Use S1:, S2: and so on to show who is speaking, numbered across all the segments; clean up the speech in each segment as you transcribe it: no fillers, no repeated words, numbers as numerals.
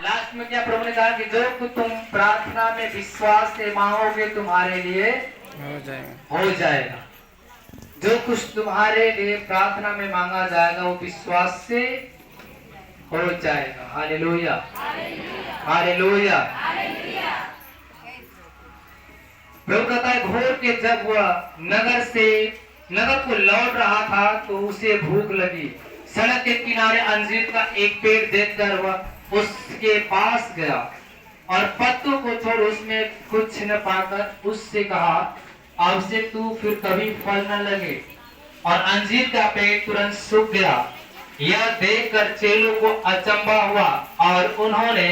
S1: Last में क्या प्रभु ने कहा कि जो कुछ तुम प्रार्थना में विश्वास से मांगोगे तुम्हारे लिए हो जाएगा। जो कुछ तुम्हारे लिए प्रार्थना में मांगा जाएगा वो विश्वास से हो जाएगा। Hallelujah, hallelujah. प्रभु कहता है घोर के जब वह नगर को लौट रहा था तो उसे भूख लगी। सड़क के किनारे अंजीर का एक पेड़ देखकर वह उसके पास गया और पत्तों को छोड़ उसमें कुछ न पाकर उससे कहा, अब से तू फिर कभी फल न लगे। और अंजीर का पेड़ तुरंत सूख गया। यह देखकर चेलों को अचंभा हुआ और उन्होंने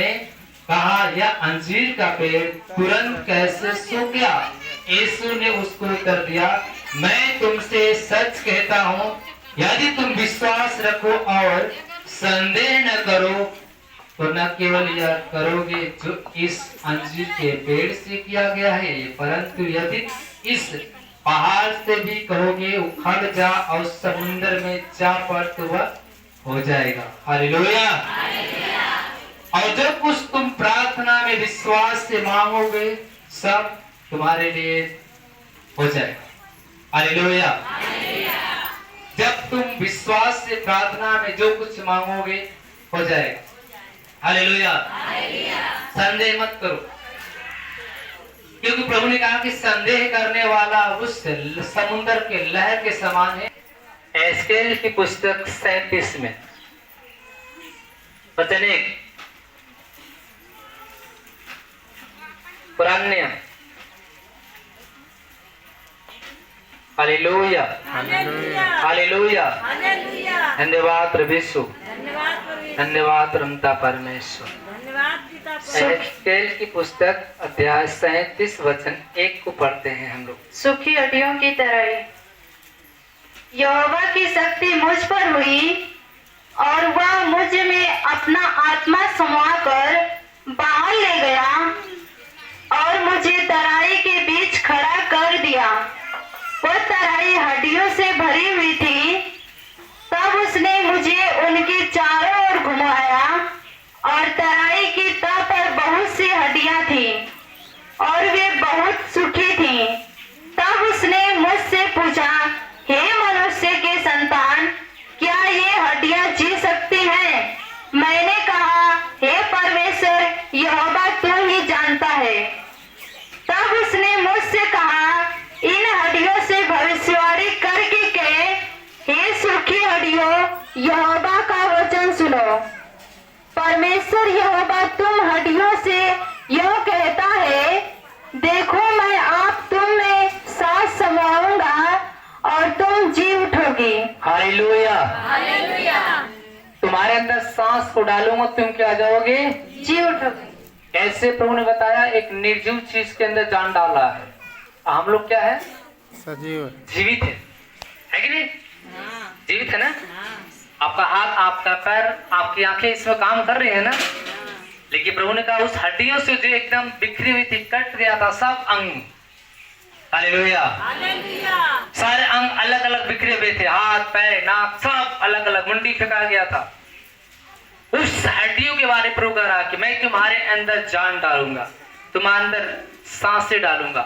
S1: कहा, यह अंजीर का पेड़ तुरंत कैसे सूख गया? यीशु ने उसको उत्तर दिया, मैं तुमसे सच कहता हूँ, यदि तुम विश्वास रखो और संदेह न करो तो न केवल यह करोगे जो इस अंजीर के पेड़ से किया गया है, परंतु यदि इस पहाड़ से भी कहोगे उखड़ जा और समुद्र में जा पड़ तो वह हो जाएगा। हालेलुया। और जो कुछ तुम प्रार्थना में विश्वास से मांगोगे सब तुम्हारे लिए हो जाएगा। हालेलुया। जब तुम विश्वास से प्रार्थना में जो कुछ मांगोगे हो जाएगा। हालेलुया। संदेह मत करो, क्योंकि प्रभु ने कहा कि संदेह करने वाला उस समुद्र के लहर के समान है। एस्केल की पुस्तक 37 में वचन 1, पुराना नियम। Hallelujah, hallelujah. धन्यवाद प्रभु यीशु, धन्यवाद परमपिता परमेश्वर। एस्केल की पुस्तक अध्याय 37 वचन 1 को पढ़ते हैं हम लोग।
S2: सूखी हड्डियों की तरह यहोवा की शक्ति मुझ पर हुई और वह मुझ में अपना आत्मा समाकर बाहर ले गया और मुझे तराई के बीच खड़ा कर दिया। वह तराई हड्डियों से भरी हुई थी। तब उसने मुझे उनके चारों ओर घुमाया और तराई की तह पर बहुत सी हड्डियां थी और वे बहुत सूखी थीं। तब उसने मुझसे पूछा, हे मनुष्य के संतान, क्या ये हड्डियां जी सकती हैं? मैंने कहा, हे परमेश्वर यहोवा तू ही जानता है। तब उसने मुझसे कहा, इन हड्डियों से भविष्यवाणी करके कहे, हे सूखी हड्डियों, यहोवा का वचन सुनो। परमेश्वर यहोवा तुम हड्डियों से यह कहता है, देखो मैं आप तुम में सांस समाऊंगा और तुम जी उठोगे।
S1: Hallelujah,
S2: hallelujah.
S1: तुम्हारे अंदर सांस को डालूंगा, तुम क्या जाओगे?
S2: जी उठोगे।
S1: ऐसे प्रभु ने बताया एक निर्जीव चीज के अंदर जान डाला है। हम लोग क्या है?
S3: सजीव,
S1: जीवित है कि नहीं? जीवित है ना? आपका हाथ, आपका पैर, आपकी आंखें इसमें काम कर रही है ना? लेकिन प्रभु ने कहा उस हड्डियों से जो एकदम बिखरी हुई थी, कट गया था सब अंग। हालेलुया, सारे अंग अलग अलग बिखरे हुए थे, हाथ पैर नाक सब अलग अलग, मुंडी फेंका गया था। उस हड्डियों के बारे में प्रभु कह रहा कि मैं तुम्हारे अंदर जान डालूंगा, तुम्हारे अंदर सांसें डालूंगा,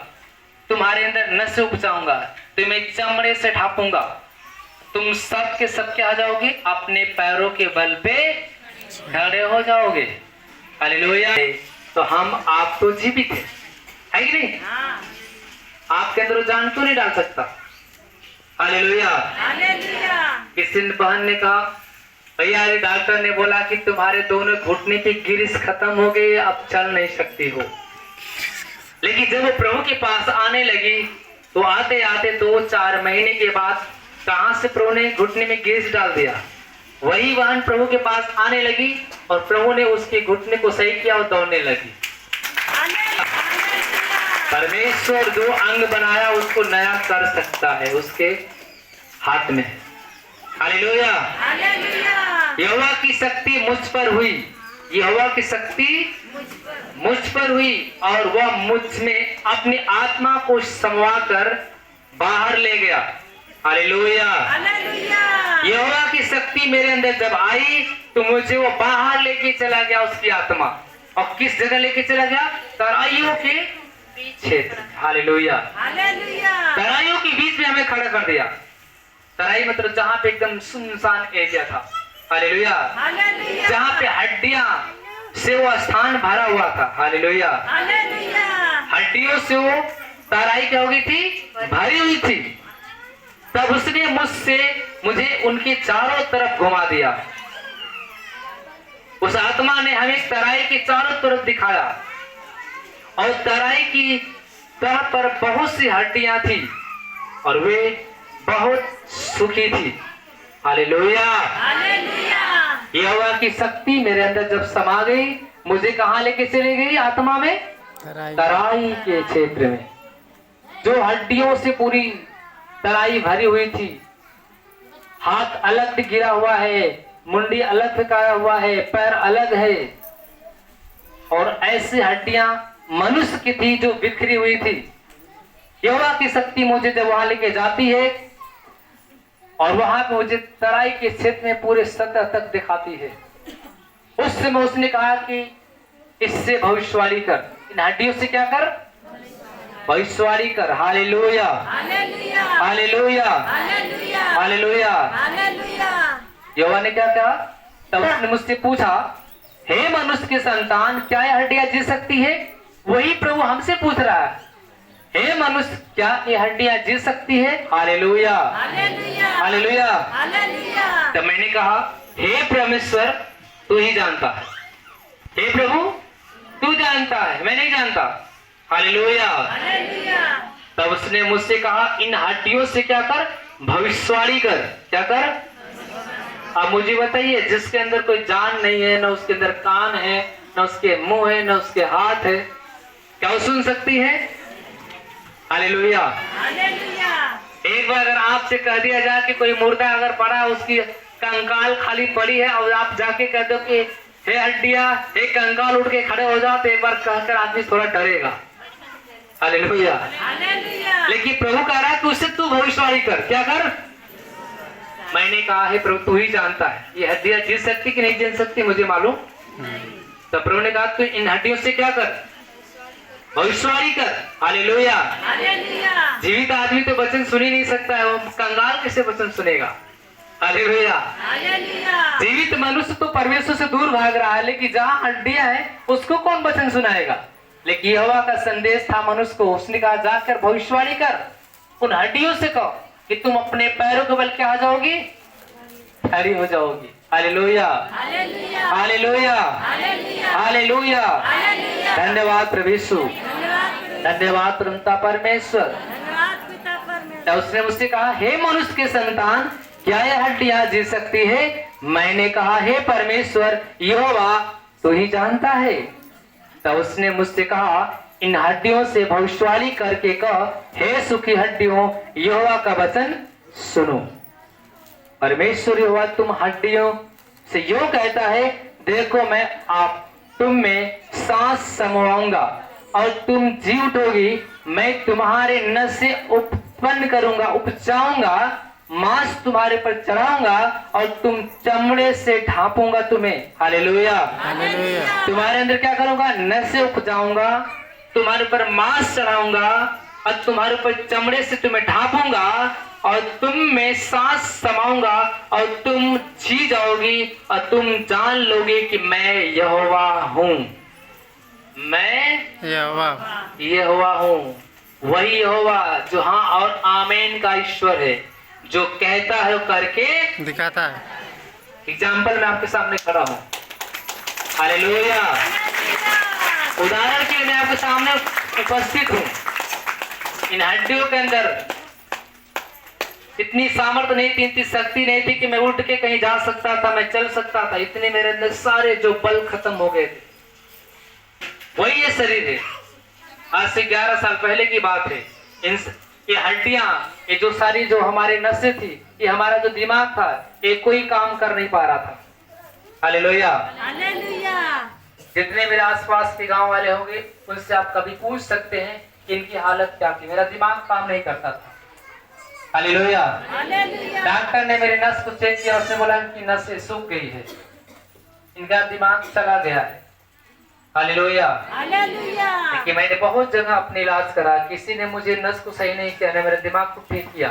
S1: तुम्हारे अंदर नसें उपजाऊंगा, तुम्हें चमड़े से ढापूंगा, तुम सब के सब क्या जाओगे? अपने पैरों के बल पे खड़े हो जाओगे। हालेलुया। तो आप तो जीवित है कि नहीं? आपके अंदर जान क्यों नहीं डाल सकता? हालेलुया। किसी बहन ने कहा, भैया डॉक्टर ने बोला कि तुम्हारे दोनों घुटने की गिरिश खत्म हो गई, अब चल नहीं सकती हो। लेकिन जब वो प्रभु के पास आने लगी तो आते आते 2-4 महीने के बाद कहां से प्रभु ने घुटने में गिरिश डाल दिया। वही बहन प्रभु के पास आने लगी और प्रभु ने उसके घुटने को सही किया और दौड़ने लगी। परमेश्वर जो अंग बनाया उसको नया कर सकता है, उसके हाथ में है। हालेलुया। यहोवा की शक्ति मुझ पर हुई, यहोवा की शक्ति मुझ पर हुई और वह मुझ में अपनी आत्मा को समवा कर बाहर ले गया। हालेलुया। यहोवा की शक्ति मेरे अंदर जब आई तो मुझे वो बाहर लेके चला गया, उसकी आत्मा। और किस जगह लेके चला गया? तराइयों के क्षेत्र। हालेलुया। तराइयों के बीच में हमें खड़ा कर दिया। तराई मतलब जहाँ पे एकदम सुनसान एरिया था। हालेलुया। जहाँ पे हड्डियां से वो स्थान भरा हुआ था। हालेलुया। हड्डियों से वो तराई क्या हो गई थी? भरी हुई थी। तब उसने मुझे उनके चारों तरफ घुमा दिया। उस आत्मा ने हमें तराई के चारों तरफ दिखाया और तराई की तह पर बहुत सी हड्डियां थी और वे बहुत सुखी थी। हालेलुया। यहोवा की शक्ति मेरे अंदर जब समा गई, मुझे कहां लेके चली गई? आत्मा में तराई के क्षेत्र में, जो हड्डियों से पूरी तराई भरी हुई थी। हाथ अलग गिरा हुआ है, मुंडी अलग फेंकाया हुआ है, पैर अलग है और ऐसी हड्डियां मनुष्य की थी जो बिखरी हुई थी। यहोवा की शक्ति मुझे जब वहां लेके जाती है और वहां पे मुझे तराई के क्षेत्र में पूरे सतह तक दिखाती है। उस समय उसने कहा कि इससे भविष्यवाणी कर, इन हड्डियों से क्या कर? भविष्यवाणी कर। हालेलुया। हालेलुया। हालेलुया। यहोवा ने क्या कहा? तब उसने मुझसे पूछा, हे मनुष्य के संतान, क्या ये हड्डियां जी सकती है? वही प्रभु हमसे पूछ रहा है, हे मनुष्य, क्या ये हड्डियां जी सकती है? हालेलुया। हालेलुया। तब मैंने कहा, हे परमेश्वर, तू ही जानता है। हे प्रभु, तू जानता है, मैं नहीं जानता। हालेलुया। तब उसने मुझसे कहा, इन हड्डियों से क्या कर? भविष्यवाणी कर। क्या कर? अब मुझे बताइए, जिसके अंदर कोई जान नहीं है, ना उसके अंदर कान है, ना उसके मुंह है, ना उसके हाथ है, क्या वो सुन सकती है? हालेलुया। एक बार अगर आपसे कह दिया जाए कि कोई मुर्दा अगर पड़ा, उसकी कंकाल खाली पड़ी है और आप जाके कह दो कि हे हड्डियां, हे कंकाल उठ के खड़े हो जाओ, तो एक बार कहकर आदमी थोड़ा डरेगा। हालेलुया। लेकिन प्रभु कह रहा है कि उससे तू भविष्यवाणी कर। क्या कर? मैंने कहा, हे प्रभु, तू ही जानता है ये हड्डियां जी सकती कि नहीं जी सकती, मुझे मालूम। तो प्रभु ने कहा, तू इन हड्डियों से क्या कर? भविष्यवाणी कर। हालेलुया। जीवित आदमी तो वचन सुन ही नहीं सकता है, वो कंगाल कैसे वचन सुनेगा? हालेलुया। जीवित मनुष्य तो परमेश्वर से दूर भाग रहा है, लेकिन जहाँ हड्डियां है उसको कौन वचन सुनाएगा? लेकिन यहोवा का संदेश था मनुष्य को। उसने कहा, जाकर भविष्यवाणी कर, उन हड्डियों से कहो कि तुम अपने पैरों के बल क्या आ जाओगी? खड़ी हो जाओगी। हालेलुया। हालेलुया। हालेलुया। धन्यवाद प्रभु यीशु, धन्यवाद पिता परमेश्वर। तो उसने मुझसे कहा, हे मनुष्य के संतान, क्या यह हड्डियां जी सकती है? मैंने कहा, हे परमेश्वर यहोवा, तू ही जानता है। तब उसने मुझसे कहा, इन हड्डियों से भविष्यवाणी करके कह, हे सुखी हड्डियों, यहोवा का वचन सुनो। परमेश्वर यहोवा तुम हड्डियों से यूं कहता है, देखो मैं तुम में सांस समाऊंगा और तुम जी उठोगी। मैं तुम्हारे नस उत्पन्न करूंगा, उपजाऊंगा, मांस तुम्हारे पर चढ़ाऊंगा और तुम चमड़े से ढांपूंगा तुम्हें। हालेलुया। तुम्हारे अंदर क्या करूंगा? नसें उपजाऊंगा, तुम्हारे ऊपर मांस चढ़ाऊंगा और तुम्हारे ऊपर चमड़े से तुम्हें ढांपूंगा और तुम में सांस समाऊंगा और तुम जी जाओगी और तुम जान लोगे कि मैं यहोवा हूँ। मैं यहोवा हूँ, वही यहोवा जो हाँ और आमीन का ईश्वर है, जो कहता है वो करके दिखाता है। एग्जाम्पल मैं आपके सामने खड़ा हूँ। हालेलुया। उदाहरण के लिए मैं आपके सामने उपस्थित हूँ। इन हड्डियों के अंदर इतनी सामर्थ्य नहीं थी, इतनी शक्ति नहीं थी कि मैं उठ के कहीं जा सकता था, मैं चल सकता था। इतने मेरे अंदर सारे जो बल खत्म हो गए थे। वही ये शरीर है। आज से 11 साल पहले की बात है। ये हड्डियां, ये जो सारी जो हमारे नसें थी, ये हमारा जो दिमाग था, ये कोई काम कर नहीं पा रहा था। हालेलुया। जितने मेरे आसपास के गांव वाले होंगे, उनसे आप कभी पूछ सकते हैं कि इनकी हालत क्या थी। मेरा दिमाग काम नहीं करता था। हालेलुया। डॉक्टर ने मेरी नस को चेक किया, उसने बोला कि नसें सूख गई है, इनका दिमाग चला गया है। हालेलुया। लेकिन मैंने बहुत जगह अपने इलाज करा, किसी ने मुझे नस को सही नहीं किया, ने मेरे दिमाग को ठीक किया,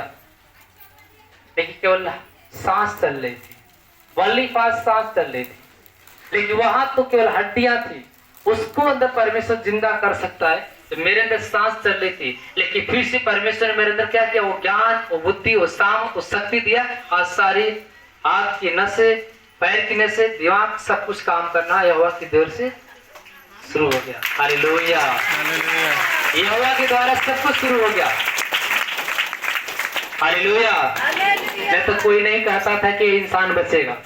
S1: लेकिन केवल सांस चल रही थी, वली फास्ट सांस चल रही थी, लेकिन वहां तो केवल हड्डियां थी, उसको अंदर परमेश्वर जिंदा कर सकता है। तो मेरे अंदर सांस चल रही थी, लेकिन फिर से परमेश्वर ने मेरे अंदर क्या किया, वो ज्ञान, वो बुद्धि, वो सामर्थ, वो शक्ति दिया, और सारी हाथ की नसें, पैर की नसें, दिमाग, सब कुछ काम करना यहोवा की देर से शुरू हो गया। हालेलुया। यहोवा के द्वारा सब कुछ शुरू हो गया। हालेलुया। मैं तो कोई नहीं कहता था कि इंसान बचेगा,